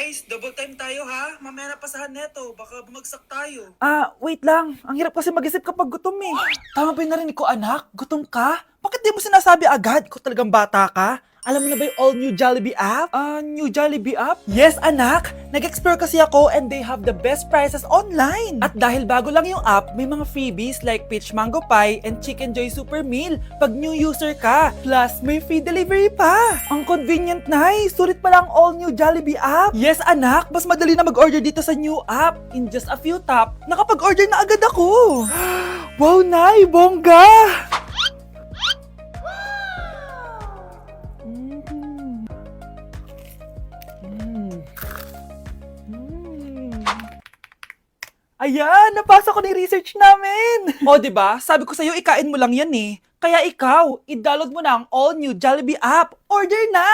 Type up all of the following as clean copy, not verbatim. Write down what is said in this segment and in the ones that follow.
Nice, double time tayo ha. Mamaya na pasahan neto, baka bumagsak tayo. Wait lang. Ang hirap kasi mag-isip kapag gutom eh. Tama ba yung narinig ko, anak? Gutom ka? Bakit di mo sinasabi agad? Ikaw talagang bata ka? Alam mo na ba yung all new Jollibee app? New Jollibee app? Yes, anak! Nag-explore kasi ako and they have the best prices online. At dahil bago lang yung app, may mga freebies like peach mango pie and chicken joy super meal pag new user ka. Plus, may free delivery pa. Ang convenient, nice! Sulit pala ang all new Jollibee app. Yes, anak! Mas madali na mag-order dito sa new app. In just a few tap, nakapag-order na agad ako. Wow, Nay! Bongga! Ayan, napasa ko na yung research namin. O, diba? Sabi ko sa'yo, ikain mo lang yan eh. Kaya ikaw, i-download mo na ang all-new Jollibee app. Order na!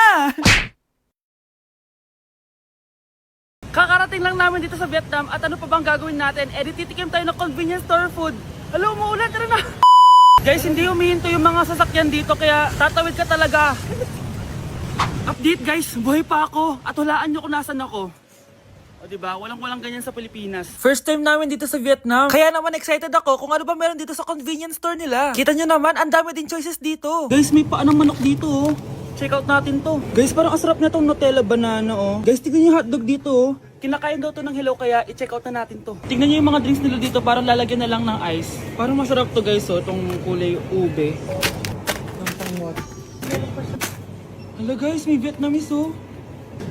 Kakarating lang namin dito sa Vietnam at ano pa bang gagawin natin? Titikim tayo ng convenience store food. Hello, umuulan, tara na! Guys, hindi humihinto yung mga sasakyan dito kaya tatawid ka talaga. Update guys, buhay pa ako at hulaan nyo kung nasan ako. O diba, walang ganyan sa Pilipinas. First time namin dito sa Vietnam. Kaya naman excited ako kung ano ba meron dito sa convenience store nila. Kita nyo naman, ang dami din choices dito. Guys, may paanong manok dito oh. Check out natin to. Guys, parang asarap na tong Nutella banana oh. Guys, tignan yung hotdog dito oh. Kinakain daw to ng hello kaya i-check out na natin to. Tignan nyo yung mga drinks nila dito, parang lalagyan na lang ng ice. Parang masarap to guys oh, tong kulay ube. Hala guys, may Vietnamese oh.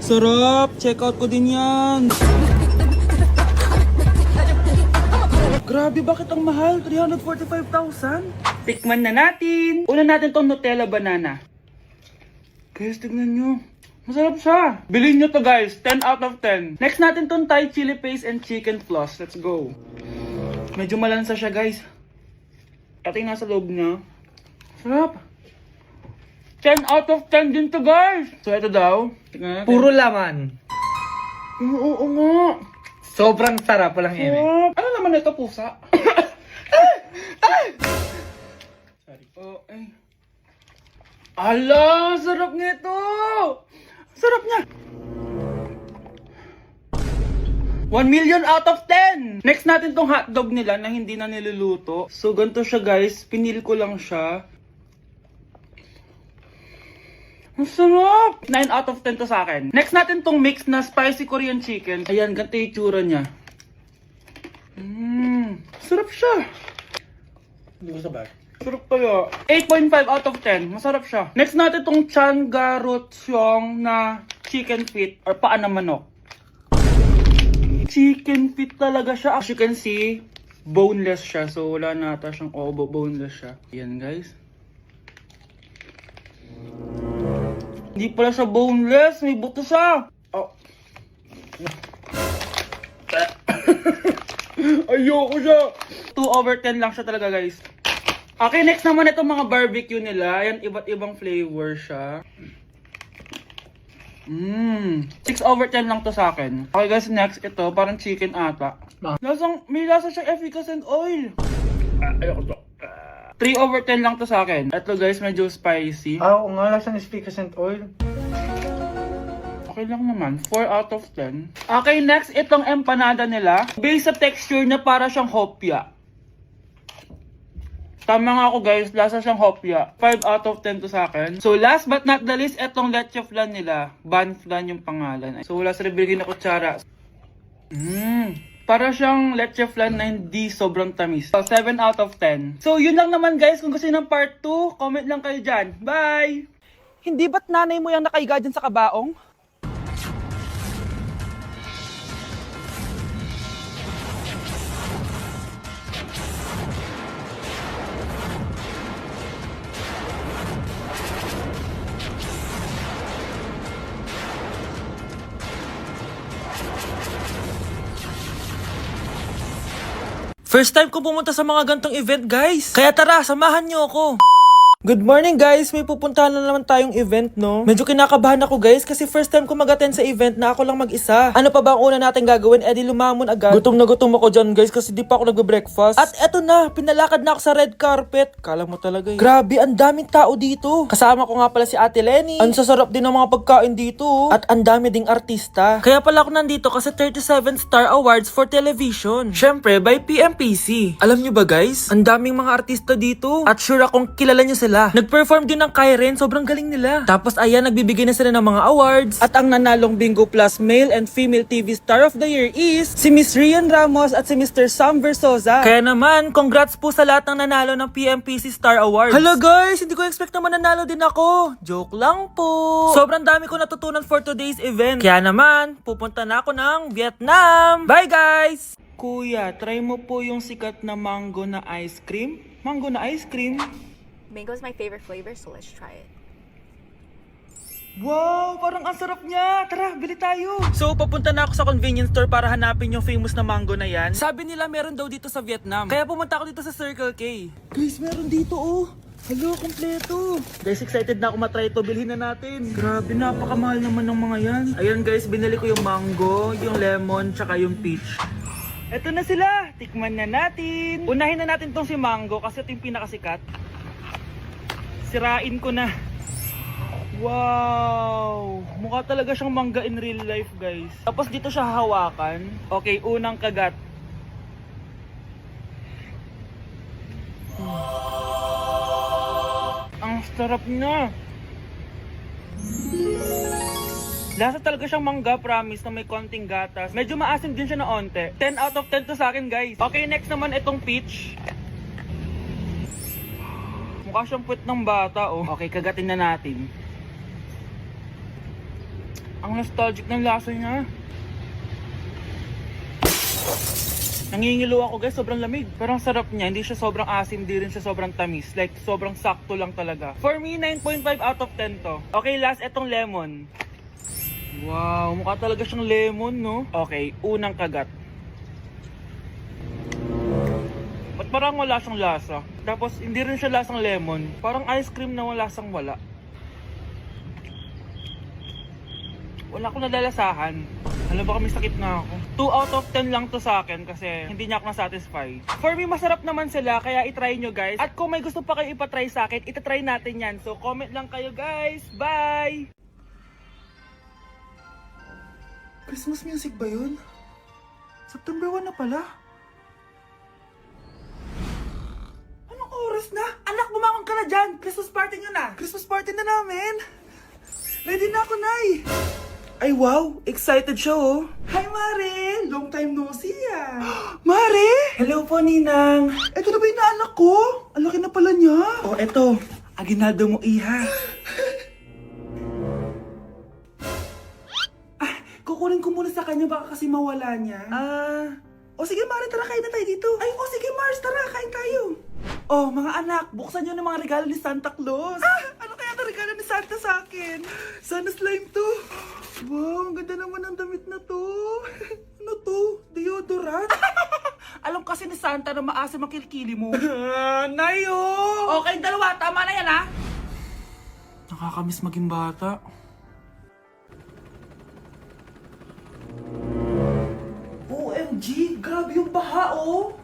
Sarap! Check out ko din yan! Grabe, bakit ang mahal? 345,000? Tikman na natin! Una natin tong Nutella banana. Guys, tignan nyo. Masarap siya! Bilhin nyo to guys, 10 out of 10. Next natin tong Thai chili paste and chicken floss. Let's go! Medyo malansa siya guys. Pati nasa loob niya. Sarap! 10 out of 10 din to guys! So ito daw. Tingnan natin. Puro laman. Oo nga. Sobrang sarap, walang ere. Ano naman ito, pusa? Sorry. Oh, ay. Ala, sarap nito! Sarap niya! 1 million out of 10! Next natin tong hotdog nila na hindi na niluluto. So, ganito siya guys. Pinil ko lang siya. Ang sarap! 9 out of 10 to sa akin. Next natin tong mix na spicy Korean chicken. Ayan, ganito yung tsura niya. Sarap siya. Hindi ko sabay. Sarap kaya. 8.5 out of 10. Masarap siya. Next natin tong Chan Garotyong na chicken feet or paa ng manok. Chicken feet talaga siya. As you can see, boneless siya. So wala na ata siyang boneless siya. Ayan guys. Hindi pala siya boneless, may buto siya. Oh. Ayoko siya. 2 over 10 lang siya talaga guys. Okay, next naman itong mga barbecue nila. Ayan, iba't ibang flavor siya. 6 over 10 lang to sa akin. Okay guys, next ito, parang chicken ata. May lasa siyang efficacent oil. Ayoko to. 3 over 10 lang to sa akin. Ito guys, medyo spicy. Oo nga, lasang efficacent oil. Okay lang naman. 4 out of 10. Okay, next, itong empanada nila. Base sa texture na para siyang hopya. Tama nga ako guys, lasa siyang hopya. 5 out of 10 to sa akin. So last but not the least, itong leche flan nila. Ban flan yung pangalan. So wala sa bibigyan na kutsara. Para siyang leche flan na hindi sobrang tamis. So 7 out of 10. So yun lang naman guys. Kung gusto ng part 2, comment lang kayo dyan. Bye! Hindi ba't nanay mo yung nakaiga dyan sa kabaong? First time ko pumunta sa mga gantong event guys. Kaya tara, samahan niyo ako. Good morning guys! May pupuntahan na naman tayong event, no? Medyo kinakabahan ako guys kasi first time ko mag-attend sa event na ako lang mag-isa. Ano pa ba ang una natin gagawin? Di lumamon agad. Gutom na gutom ako dyan guys kasi di pa ako nagbe-breakfast. At eto na, pinalakad na ako sa red carpet. Kala mo talaga eh. Grabe, ang daming tao dito. Kasama ko nga pala si Ate Lenny. Ang sasarap din ng mga pagkain dito. At ang dami ding artista. Kaya pala ako nandito kasi 37 Star Awards for Television. Syempre, by PMPC. Alam nyo ba guys? Ang daming mga artista dito. At sure akong kilala nyo sila. Nag-perform din ng Kairen, sobrang galing nila. Tapos ayan, nagbibigay na sila ng mga awards. At ang nanalong Bingo Plus Male and Female TV Star of the Year is si Miss Rian Ramos at si Mr. Sam Versosa. Kaya naman, congrats po sa lahat ng nanalo ng PMPC Star Awards. Hello guys, hindi ko expect na mananalo din ako. Joke lang po. Sobrang dami ko natutunan for today's event. Kaya naman, pupunta na ako ng Vietnam. Bye guys! Kuya, try mo po yung sikat na mango na ice cream. Mango na ice cream? Mango is my favorite flavor, so let's try it. Wow, parang ang sarap niya. Tara, bili tayo. So, papunta na ako sa convenience store para hanapin yung famous na mango na yan. Sabi nila meron daw dito sa Vietnam. Kaya pumunta ako dito sa Circle K. Guys, meron dito oh. Hello, kompleto. Guys, excited na ako matry ito. Bilhin na natin. Grabe, napakamahal naman ng mga yan. Ayan guys, binili ko yung mango, yung lemon, tsaka yung peach. Eto na sila. Tikman na natin. Unahin na natin tong si mango kasi ito yung pinakasikat. Sirain ko na. Wow! Mukha talaga siyang mangga in real life, guys. Tapos dito siya hahawakan. Okay, unang kagat. Ang sarap niya. Lasa talaga siyang mangga, promise, na may konting gatas. Medyo maasim din siya na onte. 10 out of 10 to sa akin, guys. Okay, next naman itong peach. Mukha siyang puwet ng bata, oh. Okay, kagatin na natin. Ang nostalgic ng lasa niya. Nangingilo ako guys, sobrang lamig. Pero ang sarap niya, hindi siya sobrang asim, hindi rin siya sobrang tamis. Like, sobrang sakto lang talaga. For me, 9.5 out of 10 to. Okay, last, etong lemon. Wow, mukha talaga siyang lemon, no? Okay, unang kagat. Ba't parang wala siyang lasa? Tapos hindi rin siya lasang lemon. Parang ice cream na wala lasang wala. Wala akong nadalasahan. Alam ba kami sakit na ako? 2 out of 10 lang to sa akin kasi hindi niya ako na-satisfy. For me, masarap naman sila kaya itry nyo guys. At kung may gusto pa kayo ipatry sa akin, itatry natin yan. So comment lang kayo guys. Bye! Christmas music ba yun? September 1 na pala. Oras na? Anak, bumangon ka na dyan! Christmas party nyo na! Christmas party na namin! Ready na ako, Nay! Ay, wow! Excited siya, oh! Hi, Mare! Long time no see, ah! Mare! Hello po, Ninang! Eto na ba yung anak ko? Ang laki na pala niya! Oh, eto. Aginaldo mo, iha. Kukunin ko muna sa kanya, baka kasi mawala niya. O sige, Mare, tara, kain na tayo dito. Ay, o sige, Mars, tara, kain tayo. Oh, mga anak, buksan nyo ng mga regalo ni Santa Claus. Ano kaya ang regalo ni Santa sa akin? Sana slime to. Wow, ang ganda naman ng damit na to. Ano to? Deodorant? Alam kasi ni Santa na maasim ang kilikili mo. Nayo! Okay, dalawa, tama na yan, ha? Nakakamiss maging bata. OMG, grabe yung baha, oh.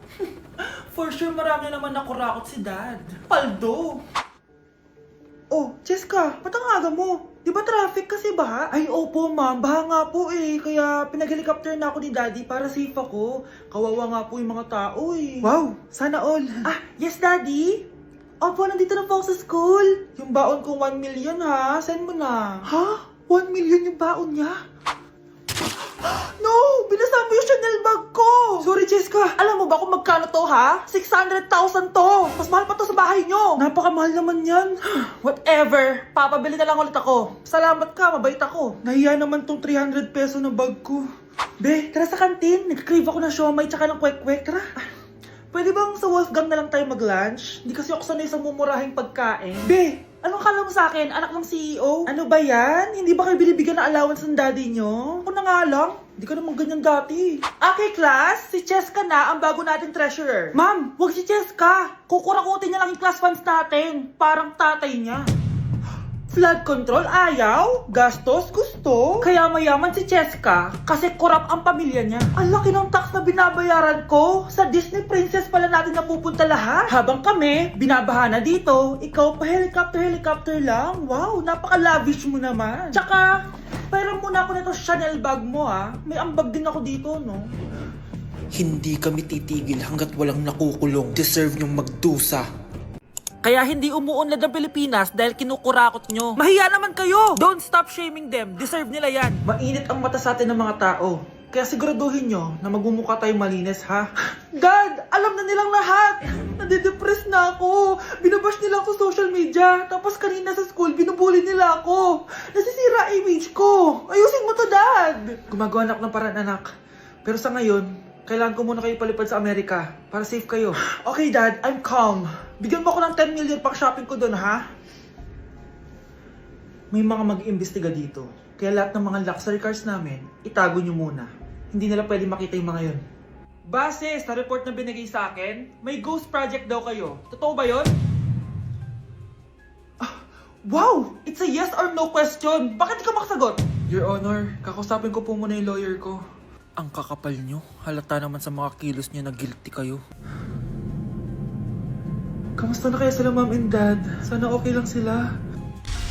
For sure, marami naman nakurakot si Dad. Paldo! Oh, Cheska, ba't ang aga mo? Di ba traffic kasi baha? Ay, opo ma'am, baha nga po eh. Kaya pinag-helicopter na ako ni Daddy para safe ako. Kawawa nga po yung mga tao eh. Wow, sana all. Yes Daddy? Opo, nandito na po ako sa school. Yung baon kong 1 million ha, send mo na. Ha? 1 million yung baon niya? No! Binasa mo yung Chanel bag ko! Sorry, Cheska. Alam mo ba kung magkano to, ha? 600,000 to! Mas mahal pa to sa bahay nyo! Napakamahal naman yan. Whatever. Papabili na lang ulit ako. Salamat ka, mabait ako. Nahiya naman tong 300 peso na bag ko. Be, tara sa kantin. Nag-crave ako ng siomay tsaka ng kwek-kwek. Tara. Pwede bang sa Wolfgang na lang tayo mag-lunch? Hindi kasi ako sanay sa mumurahing pagkain. Be! Anong kala mo sa akin? Anak ng CEO? Ano ba yan? Hindi ba kayo binibigyan ng allowance ng daddy nyo? Ako na nga lang. Hindi ka naman ganyan dati. Okay, class. Si Cheska na ang bago nating treasurer. Ma'am, wag si Cheska. Kukurakutin niya lang yung class funds natin. Parang tatay niya. Flood control, ayaw. Gastos, gusto. Kaya mayaman si Cheska kasi korap ang pamilya niya. Ang laki ng tax na binabayaran ko. Sa Disney Princess pala natin napupunta lahat. Habang kami, binabaha na dito. Ikaw pa helicopter lang. Wow, napaka-lavish mo naman. Tsaka, pairam muna ako nito Chanel bag mo ha. May ambag din ako dito, no? Hindi kami titigil hanggat walang nakukulong. Deserve nyong magdusa. Kaya hindi umuunlad ang Pilipinas dahil kinukurakot nyo. Mahiya naman kayo! Don't stop shaming them. Deserve nila yan. Mainit ang mata sa atin ng mga tao. Kaya siguraduhin nyo na magmumukha tayong malinis, ha? Dad! Alam na nilang lahat! Nadidepress na ako! Binabash nila ako sa social media. Tapos kanina sa school, binubuli nila ako. Nasisira image ko. Ayusin mo to, Dad! Gumagawa na ako ng paraan, anak. Pero sa ngayon, kailangan ko muna kayo palipad sa Amerika para safe kayo. Okay, Dad. I'm calm. Bigyan mo ako ng 10 million pang shopping ko doon, ha? May mga mag-iimbestiga dito. Kaya lahat ng mga luxury cars namin, itago nyo muna. Hindi nila pwede makita yung mga yun. Base sa report na binigay sa akin, may ghost project daw kayo. Totoo ba yun? Wow! It's a yes or no question. Bakit di ka makasagot? Your Honor, kakusapin ko po muna yung lawyer ko. Ang kakapal nyo. Halata naman sa mga kilos nyo na guilty kayo. Kamusta na kaya sila, Mom and Dad? Sana okay lang sila.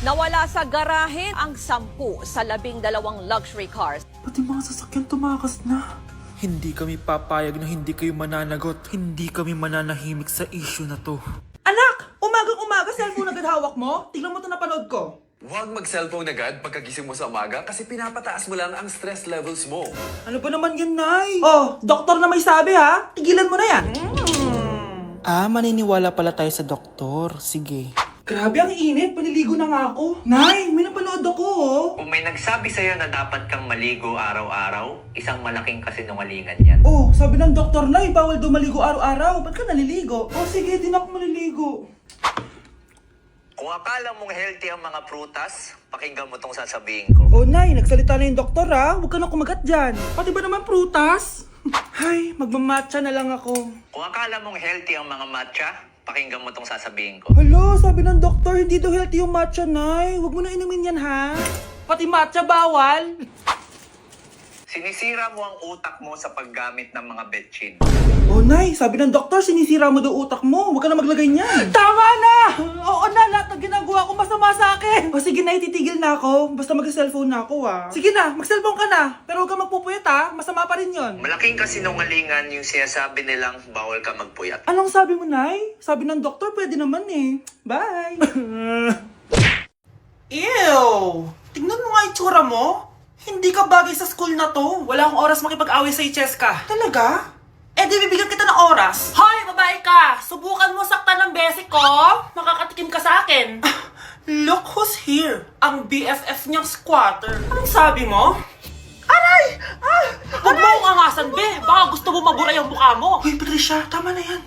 Nawala sa garahe ang 10 sa 12 luxury cars. Pati mga sasakyan tumakas na. Hindi kami papayag na hindi kayo mananagot. Hindi kami mananahimik sa issue na to. Anak! Umagang-umaga, cellphone agad hawak mo? Tingnan mo ito napanood ko. Huwag mag-cellphone agad pagkagising mo sa umaga kasi pinapataas mo lang ang stress levels mo. Ano ba naman yan, Nay? Oh, doktor na may sabi ha. Tigilan mo na yan. Maniniwala pala tayo sa doktor. Sige. Grabe, ang init. Paliligo na nga ako. Nay, may napanood ako oh. Kung may nagsabi sa'yo na dapat kang maligo araw-araw, isang malaking kasinungalingan yan. Oh, sabi ng doktor, Nay, bawal daw maligo araw-araw. Ba't ka naliligo? Oh, sige, din ako maliligo. Kung akala mong healthy ang mga prutas, pakinggan mo tong sasabihin ko. Oh, Nay, nagsalita na yung doktor ha. Huwag ka na kumagat dyan. Pati ba naman prutas? Ay, magmamatcha na lang ako. Kung akala mong healthy ang mga matcha, pakinggan mo tong sasabihin ko. Hala, sabi ng doktor, hindi daw healthy yung matcha, Nay. Huwag mo na inumin yan, ha? Pati matcha bawal. Sinisira mo ang utak mo sa paggamit ng mga betchin. Oh, Nay, sabi ng doktor, sinisira mo daw utak mo. Huwag ka na maglagay niyan. Tama na! Oo na, lahat ng ginagawa ko masama sa akin. O sige, Nay, titigil na ako. Basta mag-cellphone na ako, ha? Sige na, mag-cellphone ka na. Pero huwag ka magpupuyat, ha? Masama pa rin yon. Malaking kasinungalingan yung sinasabi nilang bawal ka magpuyat. Anong sabi mo, Nay? Sabi ng doktor, pwede naman eh. Bye! Ew! Tingnan mo nga itsura mo. Hindi ka bagay sa school na to. Wala akong oras makipag-away sa Cheska. Talaga? Eh di bibigyan kita ng oras. Hoy, babae ka! Subukan mo saktan ng basic ko. Makakatikim ka sa akin. Look who's here. Ang BFF niyang squatter. Anong sabi mo? Aray! Huwag mo akong angasan, be. Baka gusto mo mabura yung mukha mo. Hoy, Patricia, tama na yan.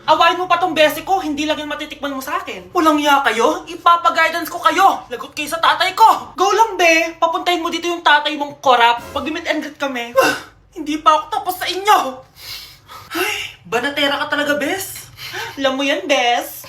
Awayin mo pa tong basic ko, hindi lang yung matitikman mo sa akin. Walang ya kayo, ipapa-guidance ko kayo. Lagot kayo sa tatay ko. Go lang, be. Papuntahin mo dito yung tatay mong korap. Pag-meet and greet kami. Hindi pa ako tapos sa inyo. Ay, banatera ka talaga, bes. Alam mo yan, bes.